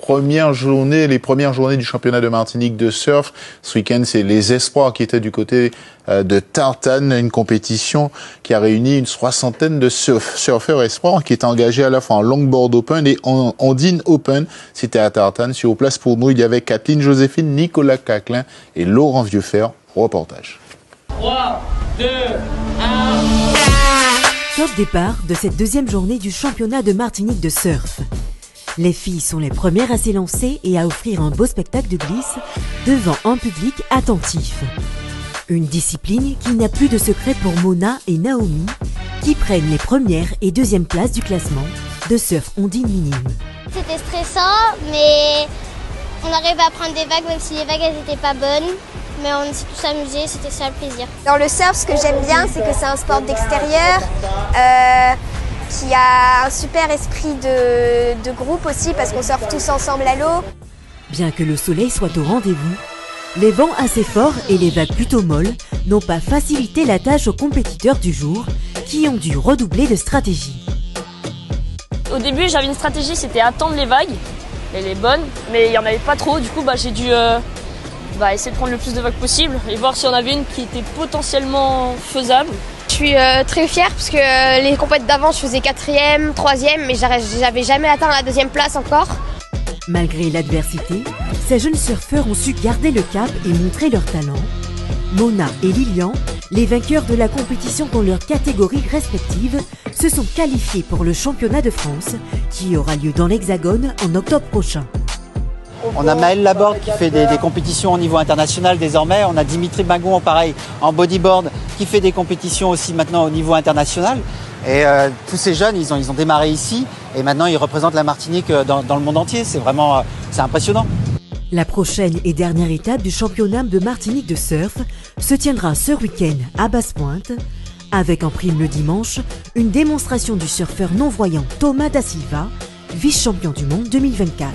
les premières journées du championnat de Martinique de surf. Ce week-end, c'est les espoirs qui étaient du côté de Tartane, une compétition qui a réuni une 60aine de surfeurs espoirs qui étaient engagés à la fois en Longboard Open et en Ondine Open. C'était à Tartane. Sur place pour nous, il y avait Kathleen Joséphine, Nicolas Caclin et Laurent Vieufer. Reportage. 3, 2, 1... Top départ de cette deuxième journée du championnat de Martinique de surf. Les filles sont les premières à s'élancer et à offrir un beau spectacle de glisse devant un public attentif. Une discipline qui n'a plus de secret pour Mona et Naomi, qui prennent les premières et deuxièmes places du classement de surf ondine minime. C'était stressant, mais on arrive à prendre des vagues, même si les vagues elles n'étaient pas bonnes. Mais on s'est tous amusés, c'était ça le plaisir. Dans le surf, ce que j'aime bien, c'est que c'est un sport d'extérieur, qui a un super esprit de groupe aussi, parce qu'on surfe tous ensemble à l'eau. Bien que le soleil soit au rendez-vous, les vents assez forts et les vagues plutôt molles n'ont pas facilité la tâche aux compétiteurs du jour, qui ont dû redoubler de stratégie. Au début, j'avais une stratégie, c'était attendre les vagues, et les bonnes, mais il n'y en avait pas trop, du coup j'ai dû essayer de prendre le plus de vagues possible et voir s'il y en avait une qui était potentiellement faisable. Je suis très fière parce que les compétitions d'avant, je faisais 4e, 3e, mais j'avais jamais atteint la 2e place encore. Malgré l'adversité, ces jeunes surfeurs ont su garder le cap et montrer leur talent. Mona et Lilian, les vainqueurs de la compétition dans leurs catégories respectives, se sont qualifiés pour le championnat de France qui aura lieu dans l'Hexagone en octobre prochain. On a Maël Laborde qui fait des compétitions au niveau international désormais. On a Dimitri Magon, pareil, en bodyboard, qui fait des compétitions aussi maintenant au niveau international. Et tous ces jeunes, ils ont démarré ici et maintenant ils représentent la Martinique dans le monde entier. C'est impressionnant. La prochaine et dernière étape du championnat de Martinique de surf se tiendra ce week-end à Basse-Pointe, avec en prime le dimanche une démonstration du surfeur non-voyant Thomas Da Silva, vice-champion du monde 2024.